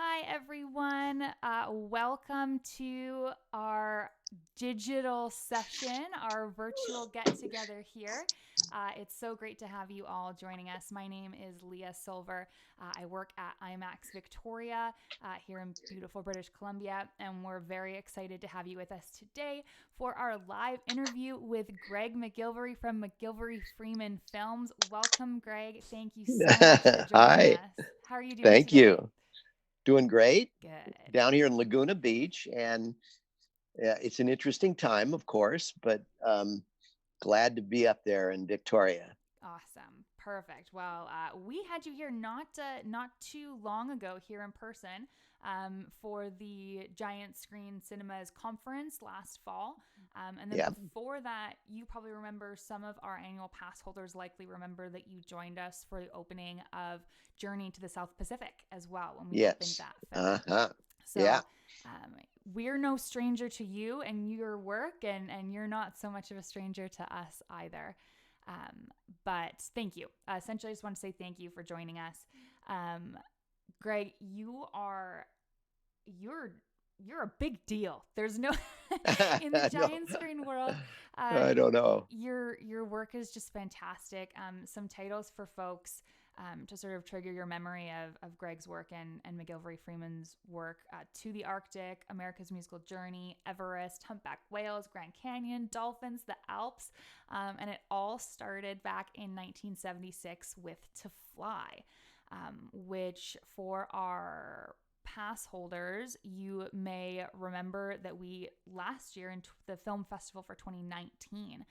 Hi, everyone. Welcome to our digital session, our virtual get together here. It's so great to have you all joining us. My name is Leah Silver. I work at IMAX Victoria here in beautiful British Columbia, and we're very excited to have you with us today for our live interview with Greg MacGillivray from MacGillivray Freeman Films. Welcome, Greg. Thank you so much for joining Hi, us. How are you doing thank today? you. Doing great Good. down here in Laguna Beach, and it's an interesting time, of course, but glad to be up there in Victoria. Awesome. Perfect. Well, we had you here not too long ago here in person for the Giant Screen Cinemas conference last fall. And then Yeah, before that, you probably remember some of our annual pass holders likely remember that you joined us for the opening of Journey to the South Pacific as well when we opened yes, that film. uh-huh, yeah. So we're no stranger to you and your work, and you're not so much of a stranger to us either. Um, but thank you. Essentially, I just want to say thank you for joining us. Um, Greg, you're you're a big deal. There's no in the No, giant screen world. Uh, I don't know. your work is just fantastic. Some titles for folks to sort of trigger your memory of Greg's work and MacGillivray Freeman's work: To the Arctic, America's Musical Journey, Everest, Humpback Whales, Grand Canyon, Dolphins, the Alps, and it all started back in 1976 with To Fly, which for our pass holders, you may remember that we last year in the film festival for 2019,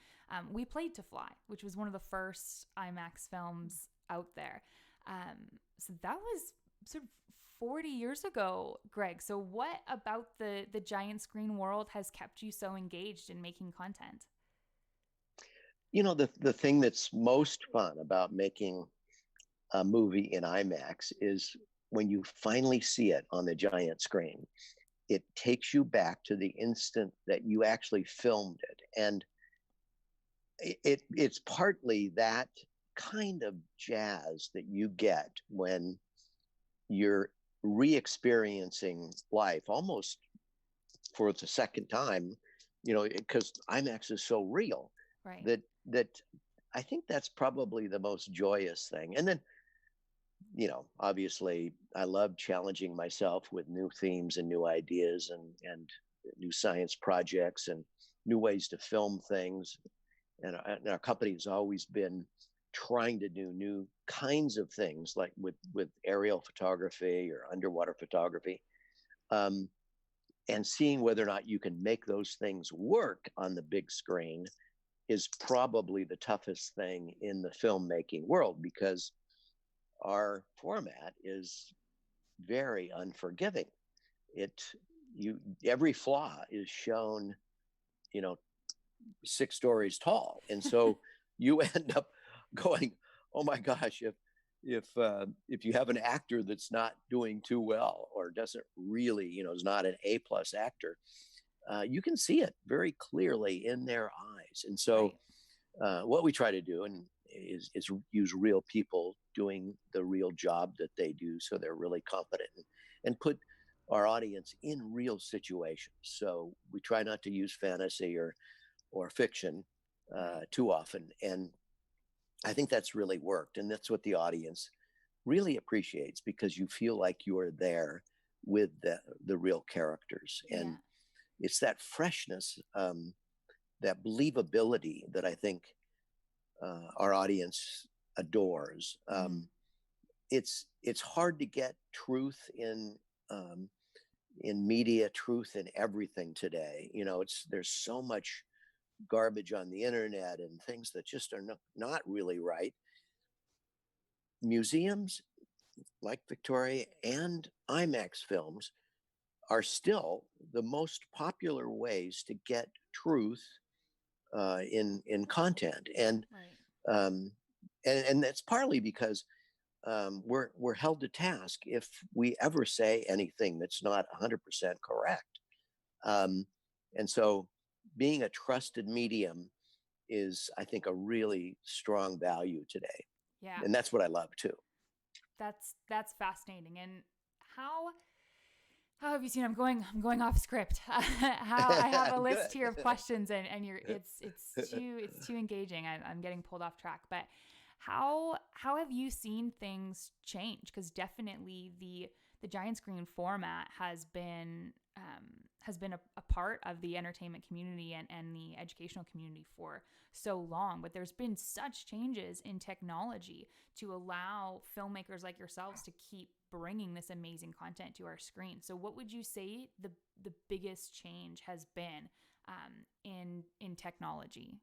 we played To Fly, which was one of the first IMAX films out there. So that was sort of 40 years ago, Greg. So what about the giant screen world has kept you so engaged in making content? The thing that's most fun about making a movie in IMAX is when you finally see it on the giant screen. It takes you back to the instant that you actually filmed it, and it's partly that kind of jazz that you get when you're re-experiencing life almost for the second time, because IMAX is so real Right. that I think that's probably the most joyous thing. And then, obviously I love challenging myself with new themes and new ideas and new science projects and new ways to film things. And our company has always been trying to do new kinds of things, like with aerial photography or underwater photography, um, and seeing whether or not you can make those things work on the big screen is probably the toughest thing in the filmmaking world, because our format is very unforgiving. It you Every flaw is shown, you know 6 stories tall, and so you end up going, "Oh my gosh!" If you have an actor that's not doing too well or doesn't really, is not an A+ actor, you can see it very clearly in their eyes. And so, Right. what we try to do is use real people doing the real job that they do, so they're really competent, and put our audience in real situations. So we try not to use fantasy or fiction Right. too often. And I think that's really worked. And that's what the audience really appreciates, because you feel like you're there with the real characters. Yeah. And it's that freshness, that believability that I think our audience adores. Mm. It's hard to get truth in media, truth in everything today. It's there's so much garbage on the internet and things that just are not really right. Museums like Victoria and IMAX films are still the most popular ways to get truth in content, Right. um, and that's partly because we're held to task if we ever say anything that's not 100% correct, um, and so being a trusted medium is, I think, a really strong value today, Yeah. and that's what I love too. That's fascinating. And how? How have you seen? I'm going off script. How I have a list Good. here of questions, and it's too engaging. I'm getting pulled off track. But how have you seen things change? Because definitely the giant screen format has been a part of the entertainment community and the educational community for so long. But there's been such changes in technology to allow filmmakers like yourselves to keep bringing this amazing content to our screen. So what would you say the biggest change has been in technology?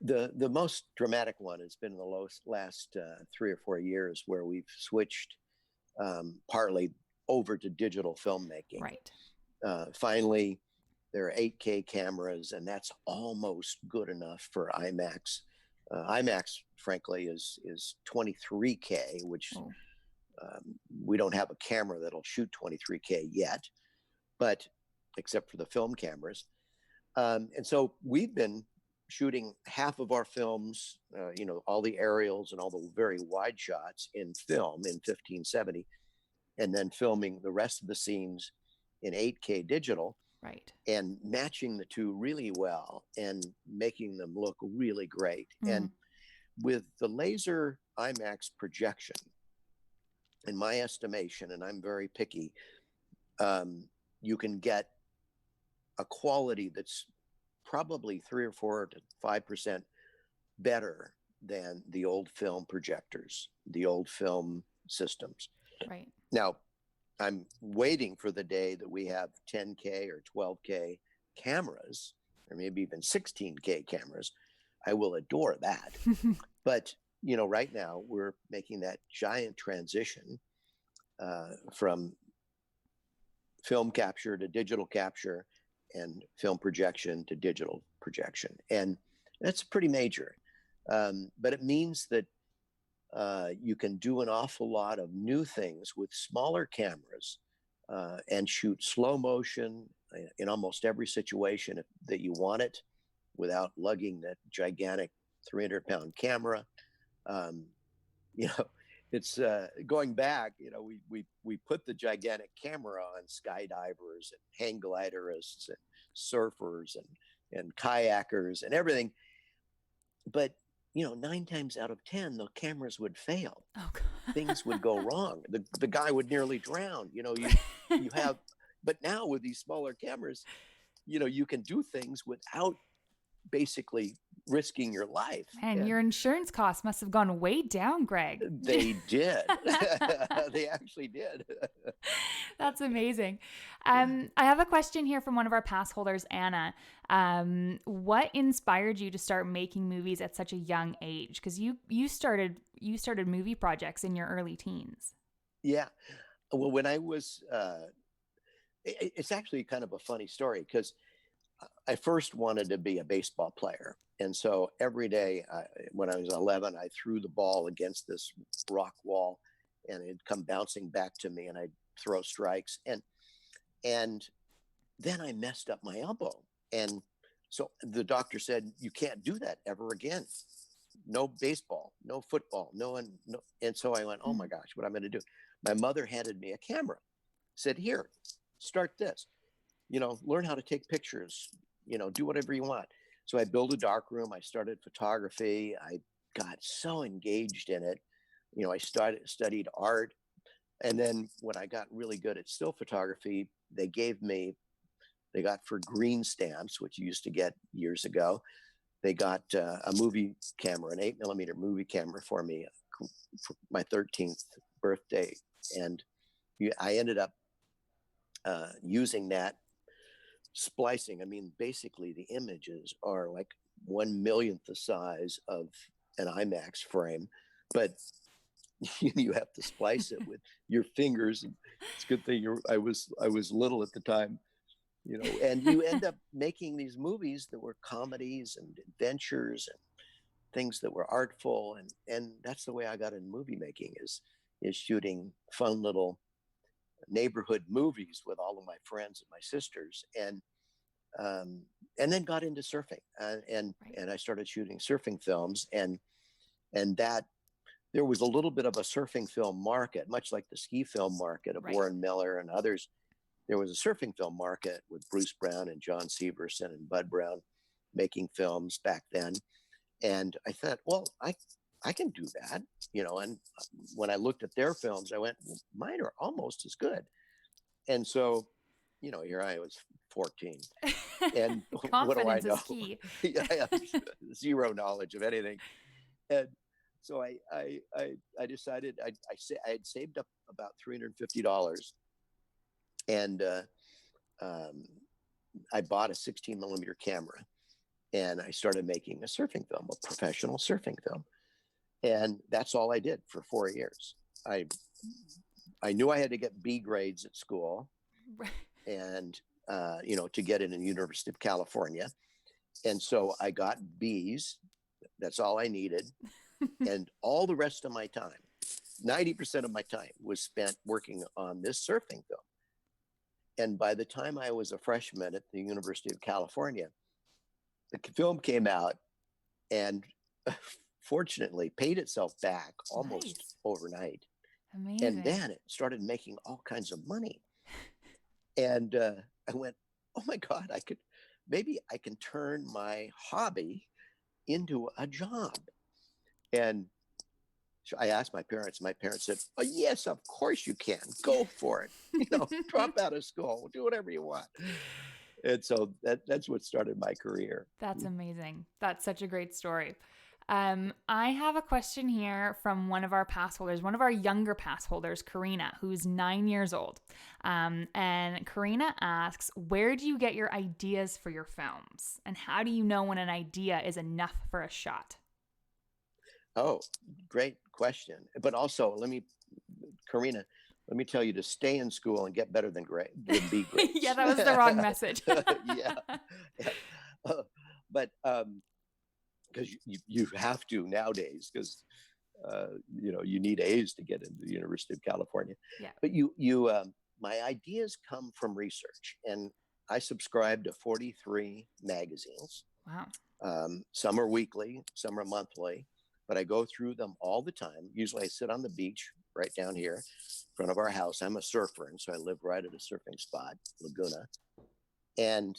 The most dramatic one has been in the last 3 or 4 years, where we've switched partly over to digital filmmaking. Right. Finally, there are 8K cameras, and that's almost good enough for IMAX. IMAX, frankly, is 23K, which we don't have a camera that'll shoot 23K yet, but except for the film cameras. And so we've been shooting half of our films, all the aerials and all the very wide shots in film in 1570, and then filming the rest of the scenes in 8K digital. Right. And matching the two really well and making them look really great. And with the laser IMAX projection, in my estimation, and I'm very picky, you can get a quality that's probably 3 or 4 to 5% better than the old film projectors, the old film systems. Right. Now, I'm waiting for the day that we have 10K or 12K cameras, or maybe even 16K cameras. I will adore that. But, right now we're making that giant transition from film capture to digital capture and film projection to digital projection. And that's pretty major. But it means that you can do an awful lot of new things with smaller cameras and shoot slow motion in almost every situation that you want it, without lugging that gigantic 300-pound camera. It's going back, we put the gigantic camera on skydivers and hang gliderists and surfers and kayakers and everything. But 9 times out of 10, the cameras would fail. Oh, God. Things would go wrong. The guy would nearly drown. You have, but now with these smaller cameras, you can do things without basically risking your life. And your insurance costs must have gone way down, Greg. They did. They actually did. That's amazing. I have a question here from one of our pass holders, Anna. What inspired you to start making movies at such a young age? Because you started movie projects in your early teens. Yeah. Well, when I was, it's actually kind of a funny story, because I first wanted to be a baseball player. And so every day when I was 11, I threw the ball against this rock wall, and it'd come bouncing back to me, and I'd throw strikes. And then I messed up my elbow. And so the doctor said, you can't do that ever again. No baseball, no football, no. And so I went, oh my gosh, what am I going to do? My mother handed me a camera, said, here, start this, learn how to take pictures, do whatever you want. So I built a darkroom. I started photography. I got so engaged in it. I studied art. And then when I got really good at still photography, they got for green stamps, which you used to get years ago, they got a movie camera, an 8mm movie camera for me for my 13th birthday. And I ended up using that, splicing. I mean, basically the images are like 1/1,000th the size of an IMAX frame, but you have to splice it with your fingers. And it's a good thing I was little at the time, and you end up making these movies that were comedies and adventures and things that were artful. And that's the way I got into movie making, is shooting fun little neighborhood movies with all of my friends and my sisters, and then got into surfing, and I started shooting surfing films, and that there was a little bit of a surfing film market, much like the ski film market of Right. Warren Miller and others. There was a surfing film market with Bruce Brown and John Severson and Bud Brown making films back then. And I thought, well, I can do that, and when I looked at their films, I went, well, mine are almost as good. And so, here I was 14. And what do I Confidence know? is key. I have zero knowledge of anything. And so I decided I had saved up about $350, and I bought a 16 millimeter camera, and I started making a surfing film, a professional surfing film. And that's all I did for 4 years. I knew I had to get B grades at school, and to get in the University of California. And so I got B's. That's all I needed. And all the rest of my time, 90% of my time, was spent working on this surfing film. And by the time I was a freshman at the University of California, the film came out and fortunately paid itself back almost overnight. Amazing. And then it started making all kinds of money. And I went, oh my God, maybe I can turn my hobby into a job. And so I asked my parents. My parents said, oh, yes, of course you can. Go for it. Drop out of school. Do whatever you want. And so that's what started my career. That's amazing. That's such a great story. I have a question here from one of our pass holders, one of our younger pass holders, Karina, who's 9 years old. And Karina asks, where do you get your ideas for your films? And how do you know when an idea is enough for a shot? Oh, great question. But also, Karina, let me tell you to stay in school and get better than B grades. Yeah, that was the wrong message. Yeah. But because you have to nowadays, because you need A's to get into the University of California. Yeah. But my ideas come from research, and I subscribe to 43 magazines. Wow. Some are weekly, some are monthly, but I go through them all the time. Usually I sit on the beach right down here in front of our house. I'm a surfer, and so I live right at a surfing spot, Laguna. And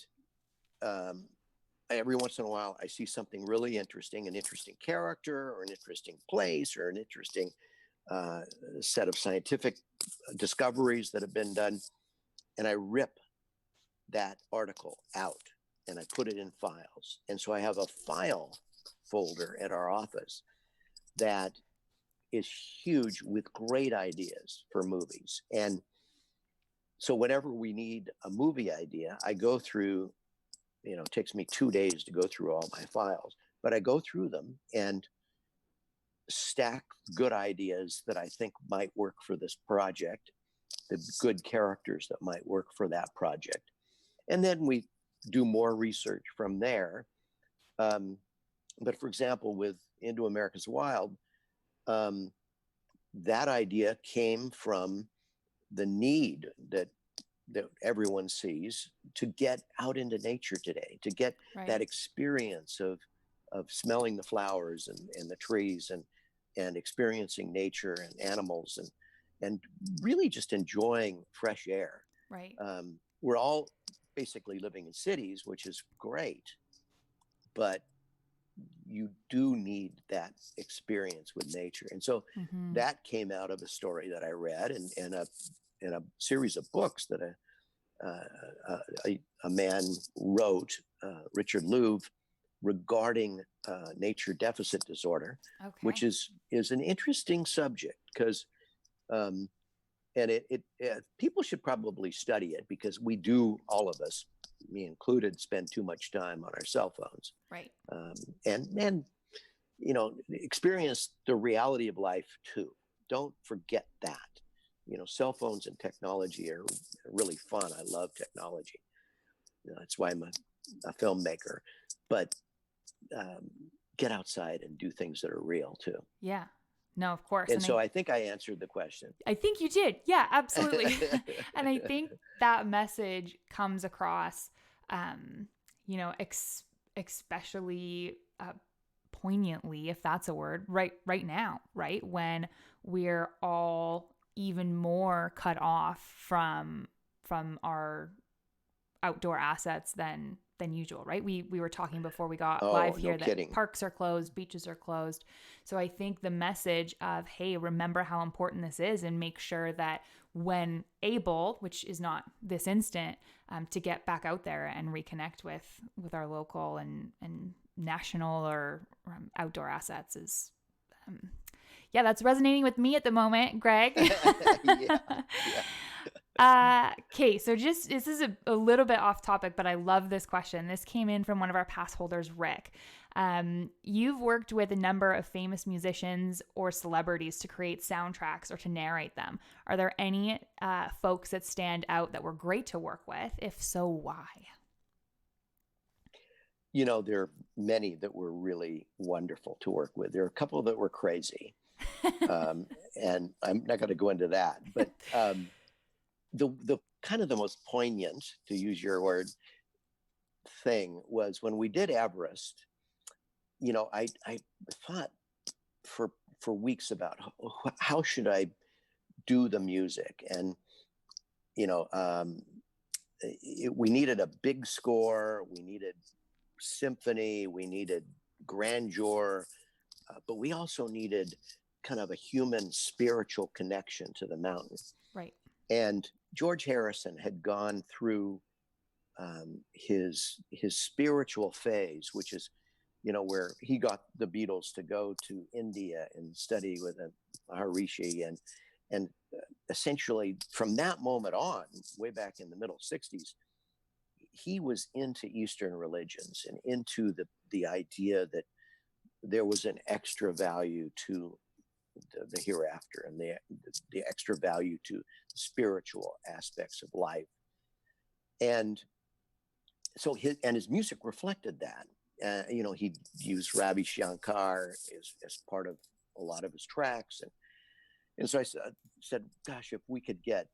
every once in a while, I see something really interesting, an interesting character or an interesting place or an interesting set of scientific discoveries that have been done. And I rip that article out and I put it in files. And so I have a file folder at our office that is huge with great ideas for movies. And so whenever we need a movie idea, I go through, it takes me 2 days to go through all my files, but I go through them and stack good ideas that I think might work for this project, the good characters that might work for that project. And then we do more research from there. But for example, with Into America's Wild, that idea came from the need that everyone sees to get out into nature today, to get that experience of smelling the flowers and the trees and experiencing nature and animals and really just enjoying fresh air. Right. We're all basically living in cities, which is great, but you do need that experience with nature. And so that came out of a story that I read and a series of books that a man wrote, Richard Louv, regarding nature deficit disorder, which is an interesting subject because, and it people should probably study it because we do, all of us, me included, spend too much time on our cell phones. Right. And experience the reality of life too. Don't forget that. Cell phones and technology are really fun. I love technology. That's why I'm a filmmaker. But get outside and do things that are real too. Yeah. No, of course. And so I think I answered the question. I think you did. Yeah, absolutely. And I think that message comes across, especially poignantly, if that's a word, right now, right? When we're all even more cut off from our outdoor assets than usual, right? We were talking before we got live here that kidding. Parks are closed, beaches are closed. So I think the message of, hey, remember how important this is, and make sure that when able, which is not this instant, to get back out there and reconnect with our local and national or outdoor assets is, that's resonating with me at the moment, Greg. Yeah. Okay, so just this is a little bit off topic, but I love this question. This came in from one of our pass holders, Rick. You've worked with a number of famous musicians or celebrities to create soundtracks or to narrate them. Are there any folks that stand out that were great to work with? If so, why? There are many that were really wonderful to work with. There are a couple that were crazy, and I'm not going to go into that. But the kind of the most poignant, to use your word, thing was when we did Everest. I thought for weeks about how should I do the music, and we needed a big score, we needed symphony, we needed grandeur, but we also needed kind of a human spiritual connection to the mountain. Right. And George Harrison had gone through his spiritual phase, which is, where he got the Beatles to go to India and study with Maharishi, and essentially from that moment on, way back in the middle 60s, he was into Eastern religions and into the idea that there was an extra value to the hereafter, and the extra value to spiritual aspects of life. And so his music reflected that. He used Ravi Shankar as part of a lot of his tracks. And so I said, gosh, if we could get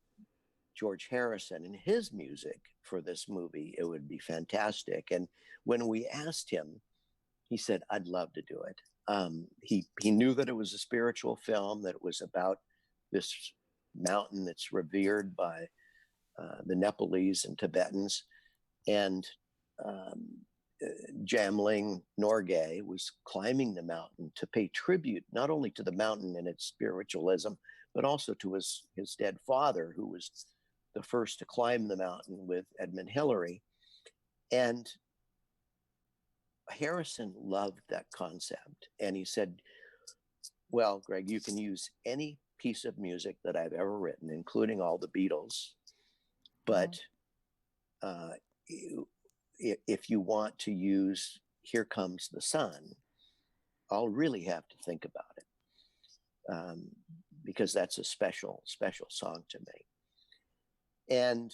George Harrison and his music for this movie, it would be fantastic. And when we asked him, he said, I'd love to do it. He knew that it was a spiritual film, that it was about this mountain that's revered by the Nepalese and Tibetans. And Jamling Norgay was climbing the mountain to pay tribute not only to the mountain and its spiritualism, but also to his dead father, who was the first to climb the mountain with Edmund Hillary. And Harrison loved that concept. And he said, well, Greg, you can use any piece of music that I've ever written, including all the Beatles. But if you want to use Here Comes the Sun, I'll really have to think about it, because that's a special, special song to me. And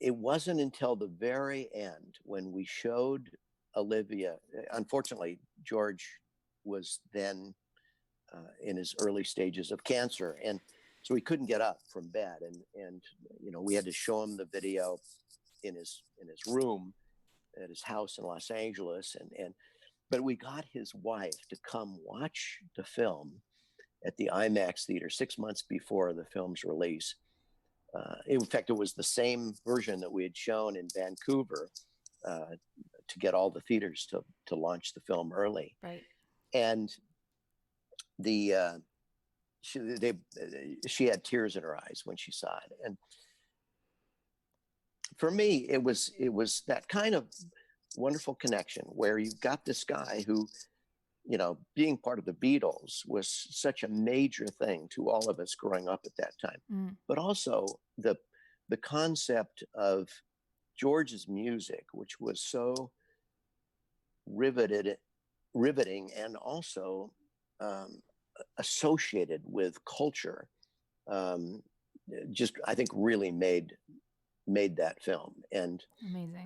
it wasn't until the very end when we showed Olivia, unfortunately, George was then in his early stages of cancer. And so he couldn't get up from bed. And we had to show him the video in his room at his house in Los Angeles. But we got his wife to come watch the film at the IMAX theater 6 months before the film's release. In fact, it was the same version that we had shown in Vancouver to get all the theaters to launch the film early. Right. And she had tears in her eyes when she saw it. And for me, it was that kind of wonderful connection where you've got this guy who, being part of the Beatles was such a major thing to all of us growing up at that time. But also the concept of George's music, which was so riveting and also associated with culture, just, I think, really made that film. And amazing.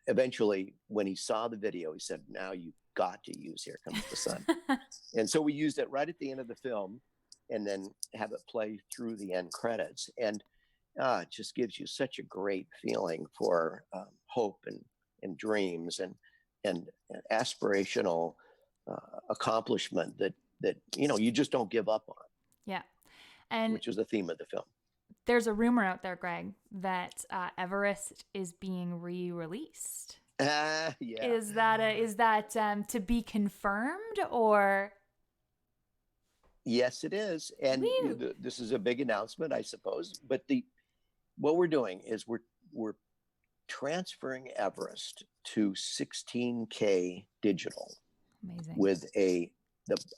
Eventually, when he saw the video, he said, now you've got to use Here Comes the Sun. And so we used it right at the end of the film, and then have it play through the end credits. And it just gives you such a great feeling for hope and dreams and aspirational accomplishment that you just don't give up on. Yeah. And which is the theme of the film. There's a rumor out there, Greg, that Everest is being re-released. Yeah. Is that to be confirmed, or? Yes, it is, and this is a big announcement, I suppose. But what we're doing is we're transferring Everest to 16K digital. Amazing. With a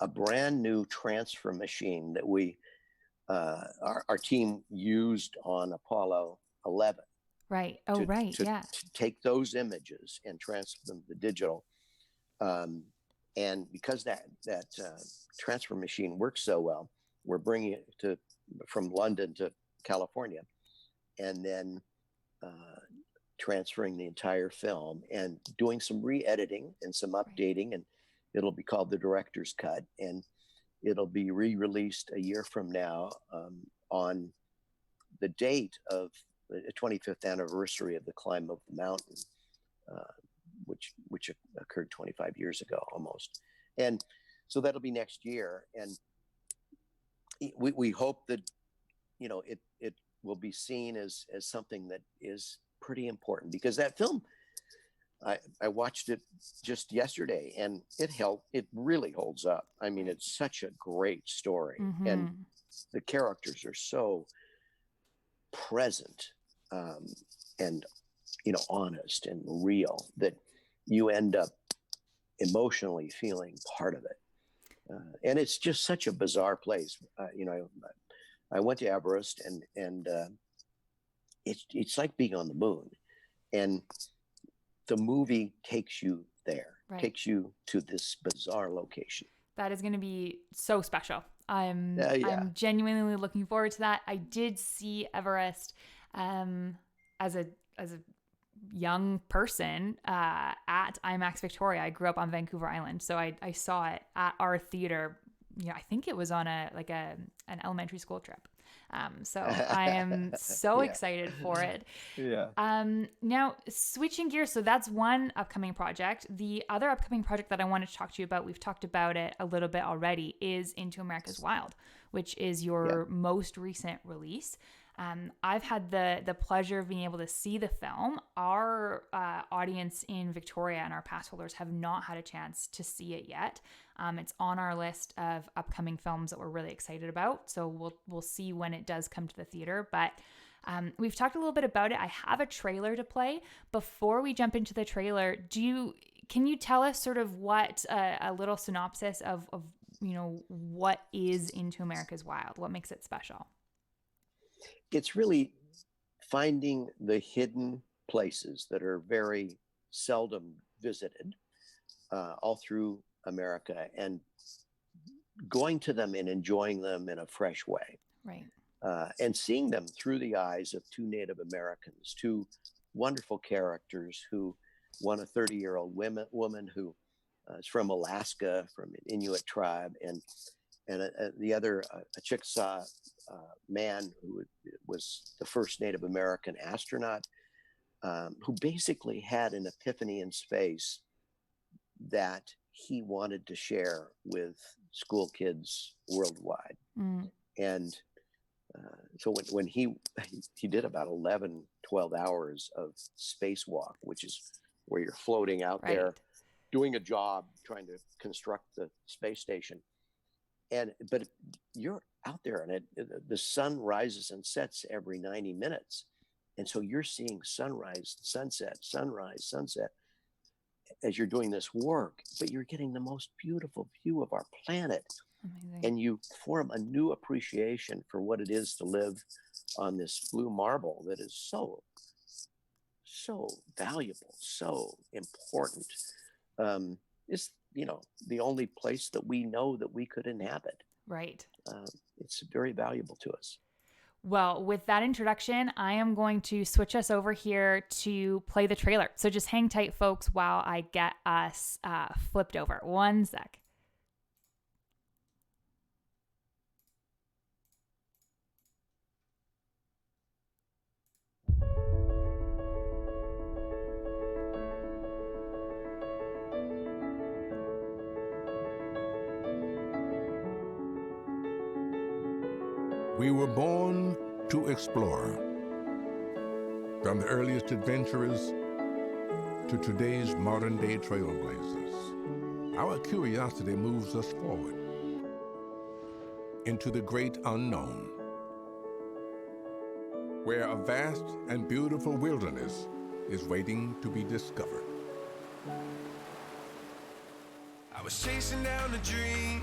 brand new transfer machine that we our team used on Apollo 11. Right. Oh, right. Yeah. To take those images and transfer them to digital. And because that transfer machine works so well, we're bringing it from London to California, and then transferring the entire film and doing some re-editing and some updating, and it'll be called the director's cut, and it'll be re-released a year from now on the date of the 25th anniversary of the climb of the mountain, which occurred 25 years ago almost. And so that'll be next year. And we hope that, it will be seen as something that is pretty important, because that film, I watched it just yesterday, and it really holds up. I mean, it's such a great story, and the characters are so present, and honest and real, that you end up emotionally feeling part of it. And it's just such a bizarre place. I went to Everest, and it's like being on the moon, and the movie takes you there, takes you to this bizarre location. That is going to be so special. I'm genuinely looking forward to that. I did see Everest as a young person at IMAX Victoria. I grew up on Vancouver Island, so I saw it at our theater. I think it was on an elementary school trip. So I am so excited for it. Yeah. Now, switching gears, so that's one upcoming project. The other upcoming project that I wanted to talk to you about, we've talked about it a little bit already, is Into America's Wild, which is your most recent release. I've had the pleasure of being able to see the film. Our audience in Victoria and our pass holders have not had a chance to see it yet. It's on our list of upcoming films that we're really excited about. So we'll see when it does come to the theater. But we've talked a little bit about it. I have a trailer to play. Before we jump into the trailer, can you tell us sort of what a little synopsis of what is Into America's Wild? What makes it special? It's really finding the hidden places that are very seldom visited all through America, and going to them and enjoying them in a fresh way. Right. And seeing them through the eyes of two Native Americans, two wonderful characters, one a 30-year-old woman who is from Alaska, from an Inuit tribe, and the other, a Chickasaw man who was the first Native American astronaut, who basically had an epiphany in space that he wanted to share with school kids worldwide. And so when he did about 11, 12 hours of spacewalk, which is where you're floating out there doing a job trying to construct the space station. But you're out there, and the sun rises and sets every 90 minutes. And so you're seeing sunrise, sunset, sunrise, sunset as you're doing this work, but you're getting the most beautiful view of our planet. Amazing. And you form a new appreciation for what it is to live on this blue marble that is so valuable, so important. It's the only place that we know that we could inhabit. Right. It's very valuable to us. Well, with that introduction, I am going to switch us over here to play the trailer. So just hang tight, folks, while I get us flipped over. One sec. We were born to explore. From the earliest adventurers to today's modern-day trailblazers, our curiosity moves us forward into the great unknown, where a vast and beautiful wilderness is waiting to be discovered. I was chasing down a dream,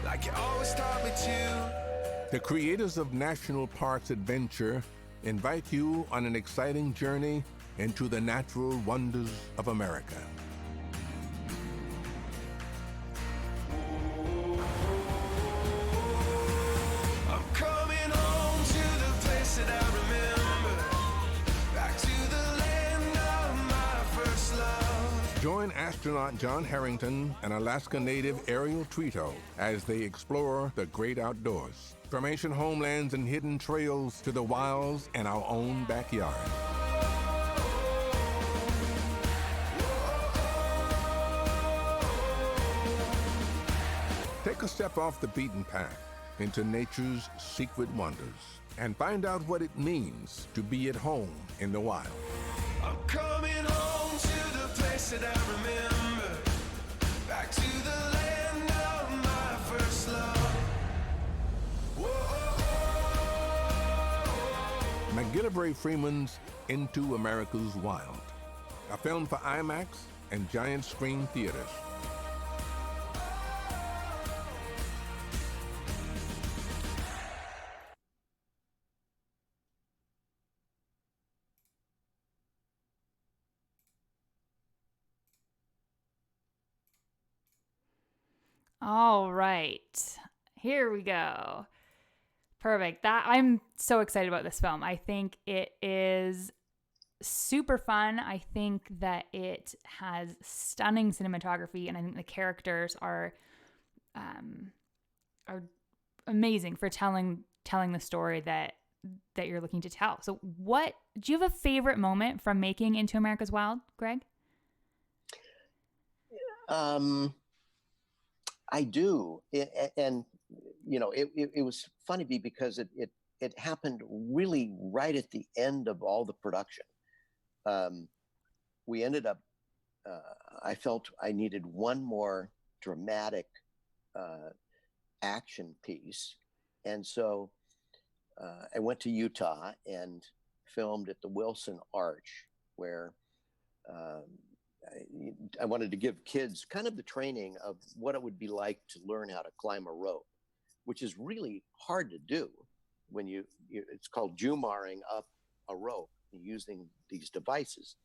like you always taught me to. The creators of National Parks Adventure invite you on an exciting journey into the natural wonders of America. I'm coming home to the place that I remember, back to the land of my first love. Join astronaut John Harrington and Alaska native Ariel Trito as they explore the great outdoors, from ancient homelands and hidden trails to the wilds and our own backyard. Take a step off the beaten path into nature's secret wonders and find out what it means to be at home in the wild. I'm coming home to the place that I remember, back to the land of my first love. MacGillivray Freeman's Into America's Wild, a film for IMAX and giant screen theaters. All right, here we go. Perfect. I'm so excited about this film. I think it is super fun. I think that it has stunning cinematography, and I think the characters are amazing for telling the story that you're looking to tell. So, do you have a favorite moment from making Into America's Wild, Greg? I do, and you know, it was funny because it happened really right at the end of all the production. We ended up, I felt I needed one more dramatic action piece, and so I went to Utah and filmed at the Wilson Arch, where I wanted to give kids kind of the training of what it would be like to learn how to climb a rope, which is really hard to do when it's called jumaring up a rope using these devices.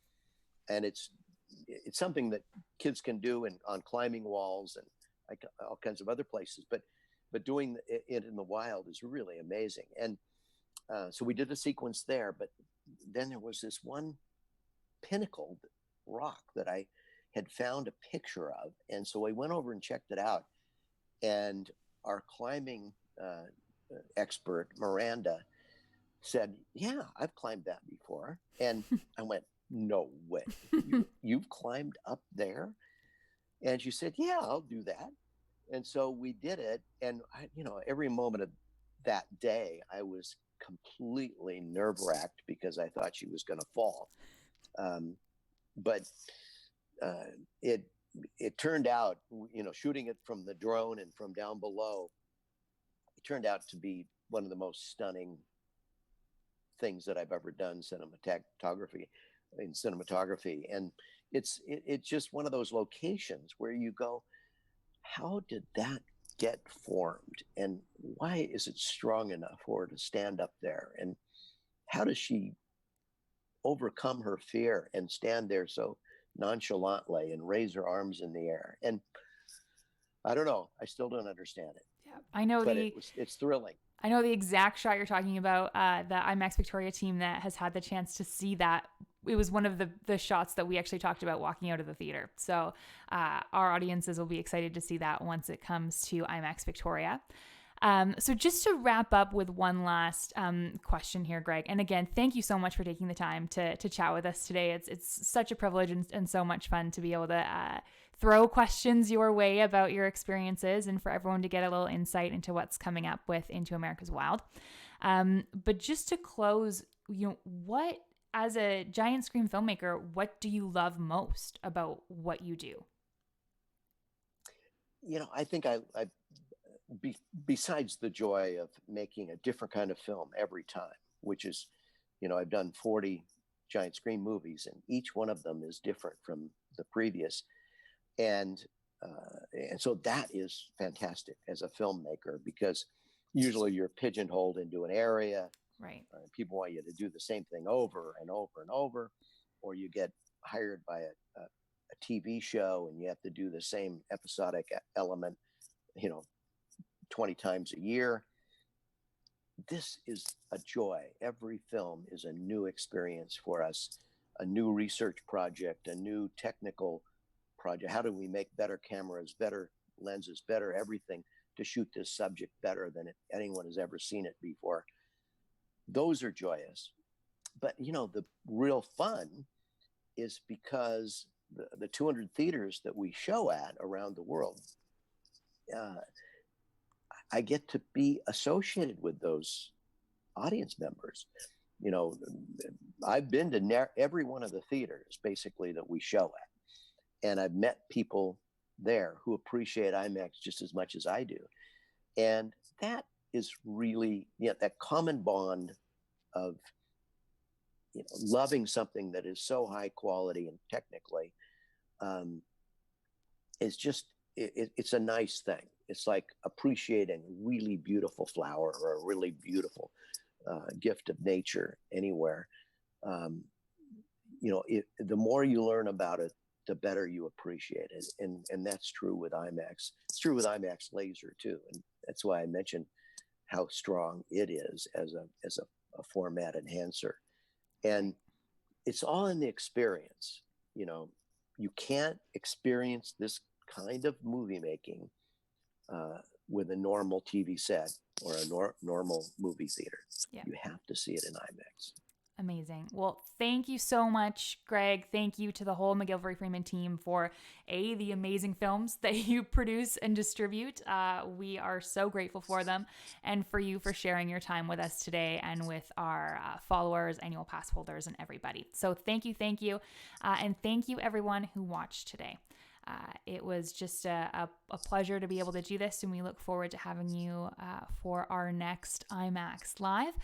And it's something that kids can do on climbing walls and all kinds of other places, but doing it in the wild is really amazing. And so we did a sequence there, but then there was this one pinnacle rock that I had found a picture of. And so I went over and checked it out. And our climbing expert, Miranda, said, "Yeah, I've climbed that before." And I went, "No way. You've climbed up there?" And she said, "Yeah, I'll do that." And so we did it. And every moment of that day, I was completely nerve-wracked because I thought she was going to fall. But it turned out, shooting it from the drone and from down below, it turned out to be one of the most stunning things that I've ever done cinematography. And it's just one of those locations where you go, how did that get formed? And why is it strong enough for her to stand up there? And how does she overcome her fear and stand there so nonchalantly and raise her arms in the air? And I don't know. I still don't understand it. Yeah, I know, but it's thrilling. I know the exact shot you're talking about. The IMAX Victoria team that has had the chance to see that, it was one of the shots that we actually talked about walking out of the theater. So our audiences will be excited to see that once it comes to IMAX Victoria. So just to wrap up with one last question here, Greg. And again, thank you so much for taking the time to chat with us today. It's such a privilege and so much fun to be able to throw questions your way about your experiences and for everyone to get a little insight into what's coming up with Into America's Wild. But just to close, what, as a giant screen filmmaker, what do you love most about what you do? I think besides the joy of making a different kind of film every time, which is, I've done 40 giant screen movies and each one of them is different from the previous. And so that is fantastic as a filmmaker, because usually you're pigeonholed into an area. Right. People want you to do the same thing over and over and over, or you get hired by a TV show and you have to do the same episodic element, 20 times a year. This is a joy. Every film is a new experience for us, a new research project, a new technical project. How do we make better cameras, better lenses, better everything to shoot this subject better than anyone has ever seen it before? Those are joyous. But, the real fun is because the 200 theaters that we show at around the world, I get to be associated with those audience members. I've been to every one of the theaters basically that we show at, and I've met people there who appreciate IMAX just as much as I do. And that is really, that common bond of loving something that is so high quality and technically is just, it's a nice thing. It's like appreciating a really beautiful flower or a really beautiful gift of nature anywhere. The more you learn about it, the better you appreciate it. And that's true with IMAX. It's true with IMAX Laser too. And that's why I mentioned how strong it is as a format enhancer. And it's all in the experience. You can't experience this kind of movie making with a normal TV set or a normal movie theater. Yeah. You have to see it in IMAX. Amazing. Well, thank you so much, Greg. Thank you to the whole MacGillivray Freeman team for the amazing films that you produce and distribute. We are so grateful for them, and for you for sharing your time with us today and with our followers, annual pass holders, and everybody. So thank you. And thank you everyone who watched today. It was just a pleasure to be able to do this, and we look forward to having you for our next IMAX Live.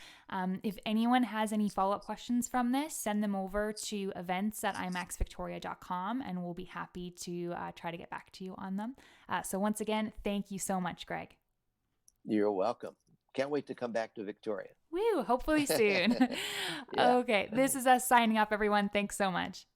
If anyone has any follow-up questions from this, send them over to events@imaxvictoria.com, and we'll be happy to try to get back to you on them. So once again, thank you so much, Greg. You're welcome. Can't wait to come back to Victoria. Woo, hopefully soon. Yeah. Okay, this is us signing off, everyone. Thanks so much.